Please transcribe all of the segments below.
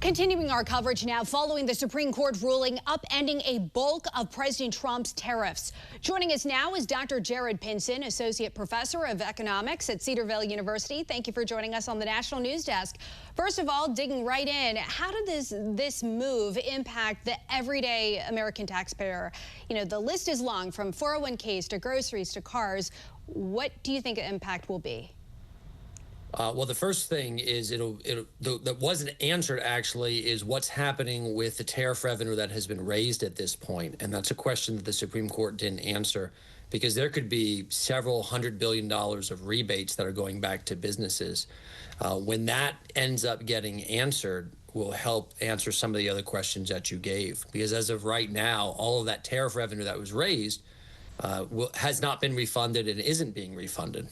Continuing our coverage now, following the Supreme Court ruling upending a bulk of President Trump's tariffs. Joining us now is Dr. Jared Pinson, Associate Professor of Economics at Cedarville University. Thank you for joining us on the National News Desk. First of all, digging right in, how did this move impact the everyday American taxpayer? You know, the list is long, from 401ks to groceries to cars. What do you think the impact will be? Well, the first thing is that wasn't answered actually is what's happening with the tariff revenue that has been raised at this point. And that's a question that the Supreme Court didn't answer, because there could be several $100 billion of rebates that are going back to businesses. When that ends up getting answered, will help answer some of the other questions that you gave. Because as of right now, all of that tariff revenue that was raised has not been refunded and isn't being refunded.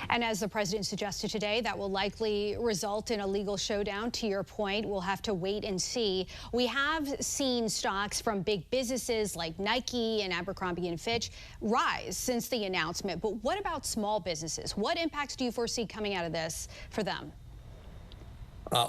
And as the president suggested today, that will likely result in a legal showdown. To your point, we'll have to wait and see. We have seen stocks from big businesses like Nike and Abercrombie and Fitch rise since the announcement. But what about small businesses? What impacts do you foresee coming out of this for them?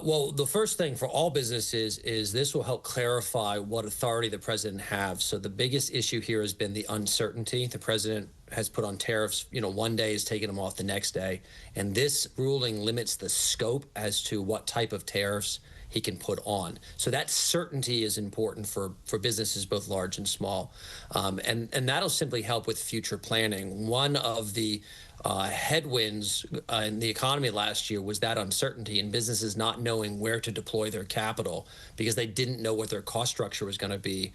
Well, the first thing for all businesses is this will help clarify what authority the president has. So the biggest issue here has been the uncertainty. The president has put on tariffs, one day is taking them off the next day. And this ruling limits the scope as to what type of tariffs he can put on. So that certainty is important for businesses, both large and small. And that'll simply help with future planning. One of the headwinds in the economy last year was that uncertainty and businesses not knowing where to deploy their capital because they didn't know what their cost structure was going to be.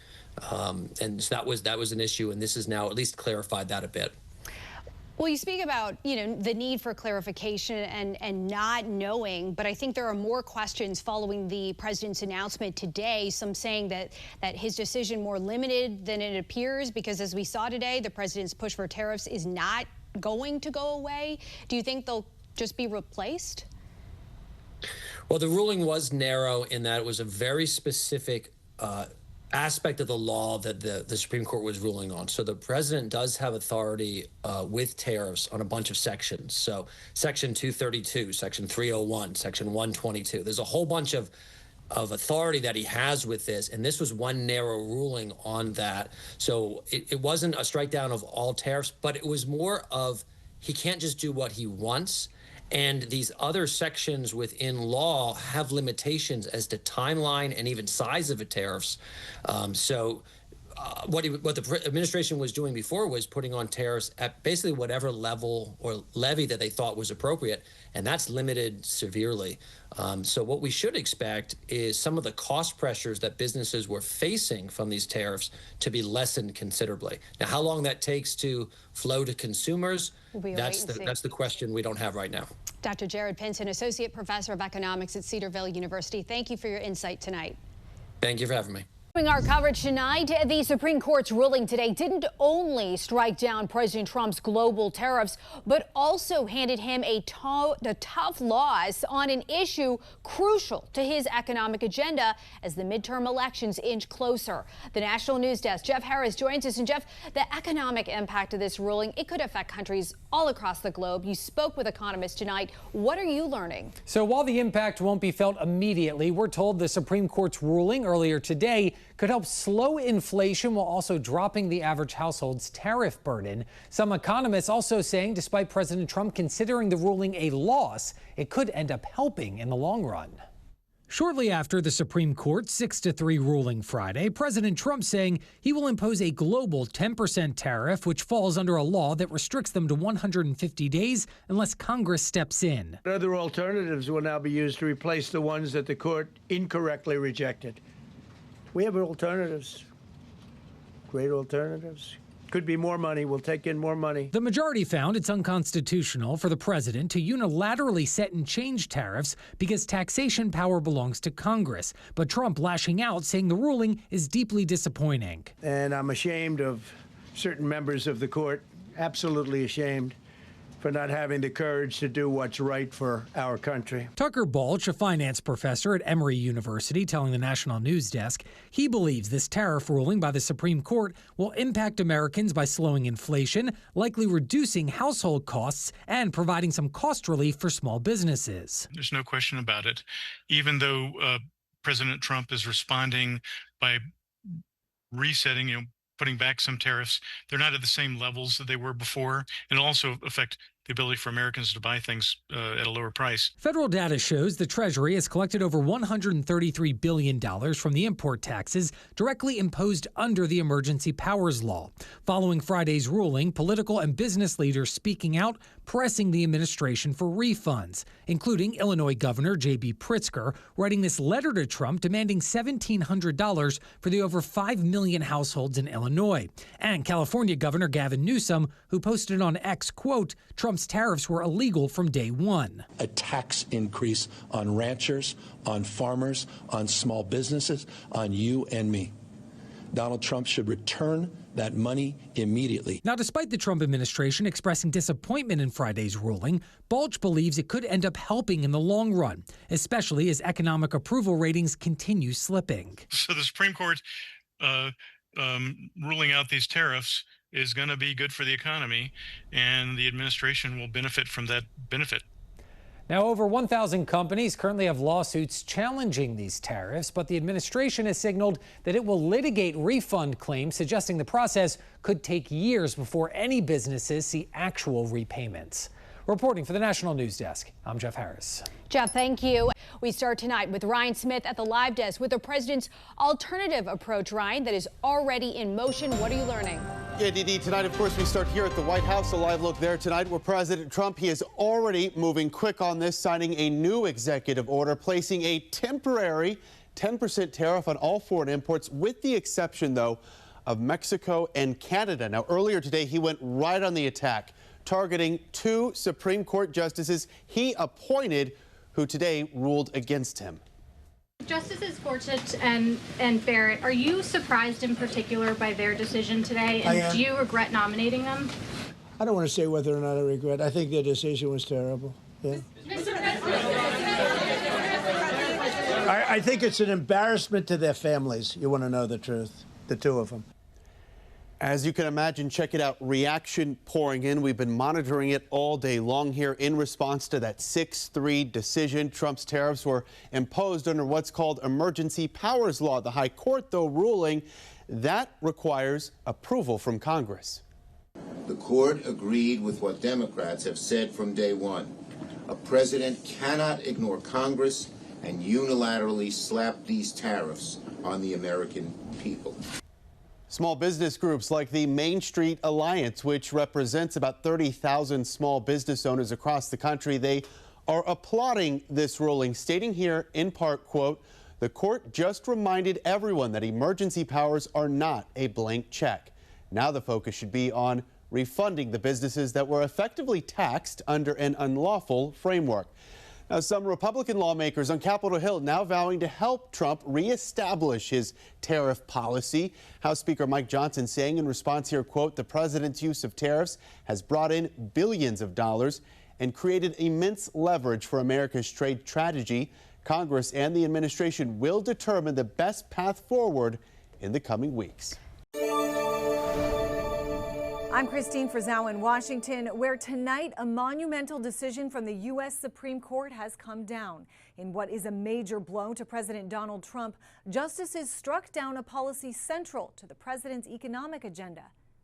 And so that was an issue, and this has now at least clarified that a bit. Well, you speak about, the need for clarification and not knowing, but I think there are more questions following the president's announcement today, some saying that his decision more limited than it appears, because as we saw today, the president's push for tariffs is not going to go away. Do you think they'll just be replaced? Well, the ruling was narrow in that it was a very specific aspect of the law that the Supreme Court was ruling on. So the president does have authority with tariffs on a bunch of sections. So Section 232, Section 301, Section 122. There's a whole bunch of authority that he has with this, and this was one narrow ruling on that. So it wasn't a strike down of all tariffs, but it was more of he can't just do what he wants. And these other sections within law have limitations as to timeline and even size of the tariffs. What the administration was doing before was putting on tariffs at basically whatever level or levy that they thought was appropriate, and that's limited severely. So what we should expect is some of the cost pressures that businesses were facing from these tariffs to be lessened considerably. Now, how long that takes to flow to consumers, that's the question we don't have right now. Dr. Jared Pinson, Associate Professor of Economics at Cedarville University, thank you for your insight tonight. Thank you for having me. Our coverage tonight, the Supreme Court's ruling today didn't only strike down President Trump's global tariffs, but also handed him a tough loss on an issue crucial to his economic agenda as the midterm elections inch closer. The National News Desk, Jeff Harris joins us. And Jeff, the economic impact of this ruling, it could affect countries all across the globe. You spoke with economists tonight. What are you learning? So while the impact won't be felt immediately, we're told the Supreme Court's ruling earlier today could help slow inflation while also dropping the average household's tariff burden. Some economists also saying despite President Trump considering the ruling a loss, it could end up helping in the long run. Shortly after the Supreme Court 6-3 ruling Friday, President Trump saying he will impose a global 10% tariff, which falls under a law that restricts them to 150 days unless Congress steps in. Other alternatives will now be used to replace the ones that the court incorrectly rejected. We have alternatives, great alternatives. Could be more money. We'll take in more money. The majority found it's unconstitutional for the president to unilaterally set and change tariffs because taxation power belongs to Congress. But Trump lashing out, saying the ruling is deeply disappointing. And I'm ashamed of certain members of the court, absolutely ashamed, for not having the courage to do what's right for our country. Tucker Balch, a finance professor at Emory University, telling the National News Desk he believes this tariff ruling by the Supreme Court will impact Americans by slowing inflation, likely reducing household costs, and providing some cost relief for small businesses. There's no question about it. Even though President Trump is responding by resetting, putting back some tariffs. They're not at the same levels that they were before, and it'll also affect the ability for Americans to buy things at a lower price. Federal data shows the Treasury has collected over $133 billion from the import taxes directly imposed under the Emergency Powers Law. Following Friday's ruling, political and business leaders speaking out, pressing the administration for refunds, including Illinois Governor J.B. Pritzker writing this letter to Trump demanding $1,700 for the over 5 million households in Illinois. And California Governor Gavin Newsom, who posted on X, quote, Trump's tariffs were illegal from day one. A tax increase on ranchers, on farmers, on small businesses, on you and me. Donald Trump should return that money immediately. Now, despite the Trump administration expressing disappointment in Friday's ruling, Balch believes it could end up helping in the long run, especially as economic approval ratings continue slipping. So the Supreme Court ruling out these tariffs is going to be good for the economy, and the administration will benefit from that benefit. Now, over 1,000 companies currently have lawsuits challenging these tariffs, but the administration has signaled that it will litigate refund claims, suggesting the process could take years before any businesses see actual repayments. Reporting for the National News Desk, I'm Jeff Harris. Jeff, thank you. We start tonight with Ryan Smith at the Live Desk with the president's alternative approach, Ryan, that is already in motion. What are you learning? Yeah, Dee, tonight, of course, we start here at the White House. A live look there tonight where President Trump, he is already moving quick on this, signing a new executive order, placing a temporary 10% tariff on all foreign imports, with the exception, though, of Mexico and Canada. Now, earlier today, he went right on the attack, targeting 2 Supreme Court justices he appointed who today ruled against him. Justices Gorsuch and Barrett, are you surprised in particular by their decision today? And do you regret nominating them? I don't want to say whether or not I regret. I think their decision was terrible. Yeah. I think it's an embarrassment to their families. You want to know the truth, the 2 of them. As you can imagine, check it out, reaction pouring in. We've been monitoring it all day long here in response to that 6-3 decision. Trump's tariffs were imposed under what's called Emergency Powers Law. The High Court, though, ruling that requires approval from Congress. The court agreed with what Democrats have said from day one. A president cannot ignore Congress and unilaterally slap these tariffs on the American people. Small business groups like the Main Street Alliance, which represents about 30,000 small business owners across the country, they are applauding this ruling, stating here in part, quote, the court just reminded everyone that emergency powers are not a blank check. Now the focus should be on refunding the businesses that were effectively taxed under an unlawful framework. Now, some Republican lawmakers on Capitol Hill now vowing to help Trump reestablish his tariff policy. House Speaker Mike Johnson saying in response here, quote, the president's use of tariffs has brought in billions of dollars and created immense leverage for America's trade strategy. Congress and the administration will determine the best path forward in the coming weeks. I'm Christine Frizzau in Washington, where tonight a monumental decision from the U.S. Supreme Court has come down. In what is a major blow to President Donald Trump, justices struck down a policy central to the president's economic agenda: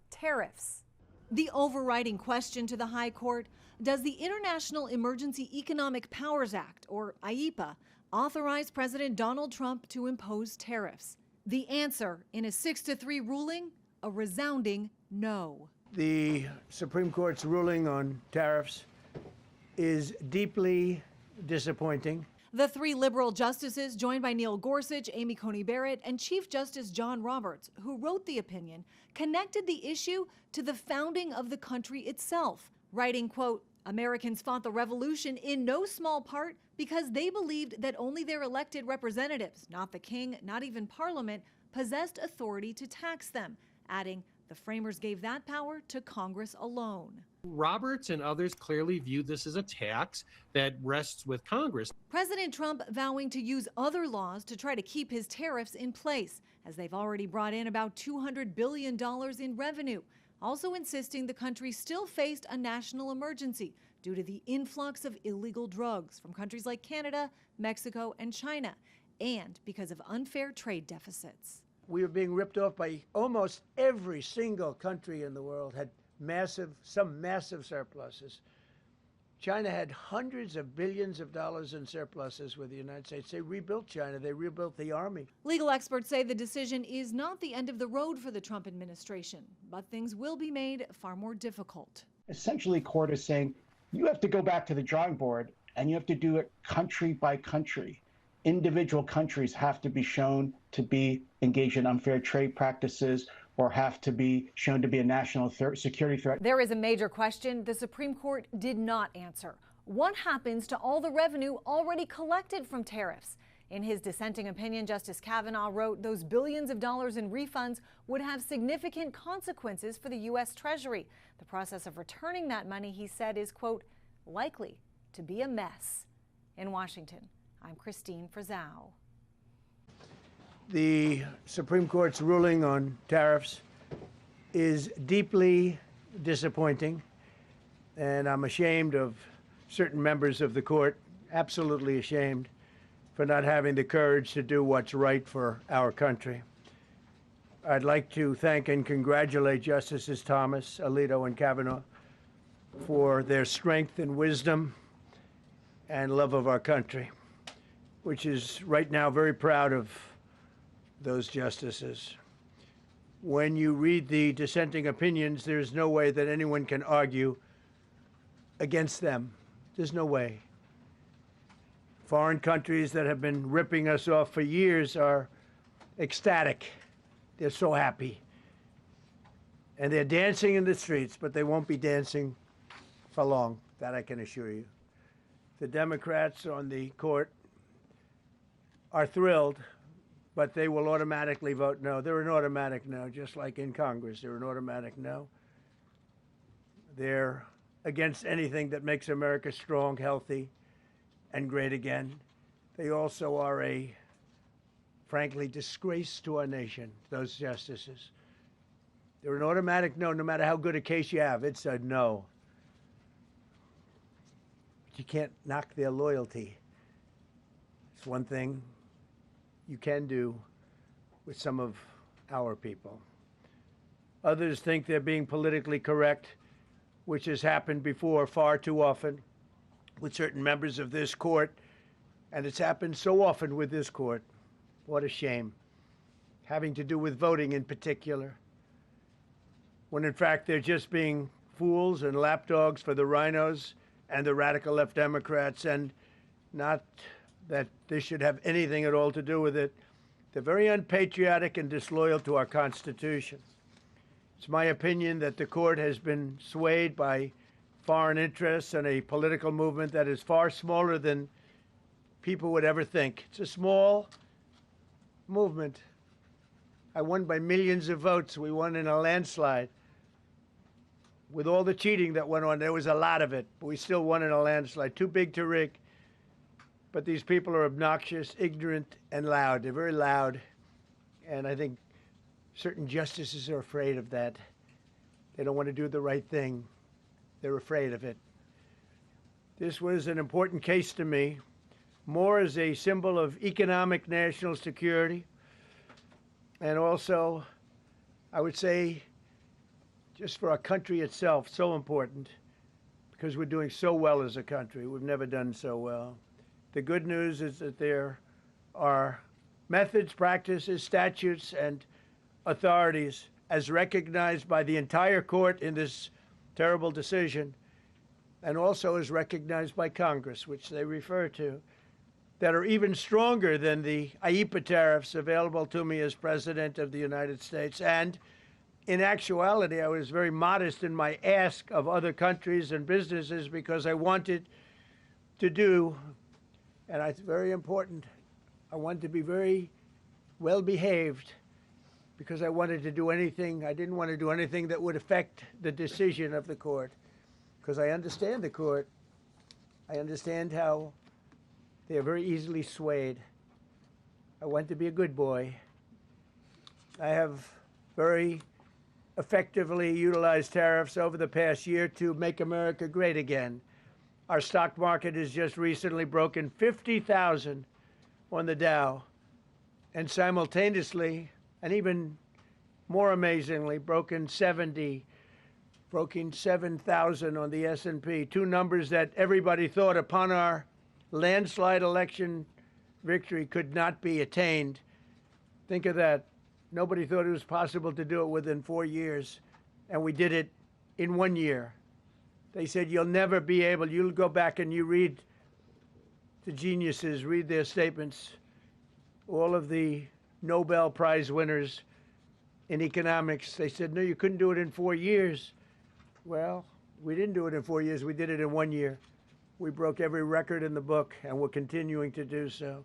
tariffs. The overriding question to the High Court: does the International Emergency Economic Powers Act, or IEPA, authorize President Donald Trump to impose tariffs? The answer, in a 6-3 ruling, a resounding no. The Supreme Court's ruling on tariffs is deeply disappointing. The 3 liberal justices, joined by Neil Gorsuch, Amy Coney Barrett, and Chief Justice John Roberts, who wrote the opinion, connected the issue to the founding of the country itself, writing, quote, Americans fought the revolution in no small part because they believed that only their elected representatives, not the king, not even Parliament, possessed authority to tax them, adding, the framers gave that power to Congress alone. Roberts and others clearly viewed this as a tax that rests with Congress. President Trump vowing to use other laws to try to keep his tariffs in place, as they've already brought in about $200 billion in revenue, also insisting the country still faced a national emergency due to the influx of illegal drugs from countries like Canada, Mexico, and China, and because of unfair trade deficits. We were being ripped off by almost every single country in the world, had some massive surpluses. China had hundreds of billions of dollars in surpluses with the United States. They rebuilt China. They rebuilt the army. Legal experts say the decision is not the end of the road for the Trump administration, but things will be made far more difficult. Essentially, court is saying you have to go back to the drawing board and you have to do it country by country. Individual countries have to be shown to be engaged in unfair trade practices or have to be shown to be a national security threat. There is a major question the Supreme Court did not answer. What happens to all the revenue already collected from tariffs? In his dissenting opinion, Justice Kavanaugh wrote those billions of dollars in refunds would have significant consequences for the U.S. Treasury. The process of returning that money, he said, is, quote, likely to be a mess. In Washington, I'm Christine Frizzau. The Supreme Court's ruling on tariffs is deeply disappointing, and I'm ashamed of certain members of the court, absolutely ashamed, for not having the courage to do what's right for our country. I'd like to thank and congratulate Justices Thomas, Alito, and Kavanaugh for their strength and wisdom and love of our country, which is right now very proud of those justices. When you read the dissenting opinions, there's no way that anyone can argue against them. There's no way. Foreign countries that have been ripping us off for years are ecstatic. They're so happy. And they're dancing in the streets, but they won't be dancing for long, that I can assure you. The Democrats on the court are thrilled, but they will automatically vote no. They're an automatic no, just like in Congress. They're an automatic no. They're against anything that makes America strong, healthy, and great again. They also are a, frankly, disgrace to our nation, those justices. They're an automatic no, no matter how good a case you have. It's a no. But you can't knock their loyalty. It's one thing you can do with some of our people. Others think they're being politically correct, which has happened before far too often with certain members of this court, and it's happened so often with this court. What a shame. Having to do with voting in particular, when in fact they're just being fools and lapdogs for the rhinos and the radical left Democrats, and not that this should have anything at all to do with it. They're very unpatriotic and disloyal to our Constitution. It's my opinion that the court has been swayed by foreign interests and a political movement that is far smaller than people would ever think. It's a small movement. I won by millions of votes. We won in a landslide. With all the cheating that went on, there was a lot of it, but we still won in a landslide. Too big to rig. But these people are obnoxious, ignorant, and loud. They're very loud, and I think certain justices are afraid of that. They don't want to do the right thing. They're afraid of it. This was an important case to me, more as a symbol of economic national security, and also, I would say, just for our country itself, so important, because we're doing so well as a country. We've never done so well. The good news is that there are methods, practices, statutes, and authorities, as recognized by the entire court in this terrible decision, and also as recognized by Congress, which they refer to, that are even stronger than the IEEPA tariffs available to me as President of the United States. And in actuality, I was very modest in my ask of other countries and businesses because I wanted to do, and it's very important, I wanted to be very well behaved because I wanted to do anything, I didn't want to do anything that would affect the decision of the court, because I understand the court. I understand how they are very easily swayed. I want to be a good boy. I have very effectively utilized tariffs over the past year to make America great again. Our stock market has just recently broken 50,000 on the Dow, and simultaneously, and even more amazingly, broken 7,000 on the S&P, two numbers that everybody thought upon our landslide election victory could not be attained. Think of that. Nobody thought it was possible to do it within 4 years, and we did it in 1 year. They said, you'll never be able, you'll go back and you read the geniuses, read their statements, all of the Nobel Prize winners in economics. They said, no, you couldn't do it in 4 years. Well, we didn't do it in 4 years. We did it in 1 year. We broke every record in the book, and we're continuing to do so.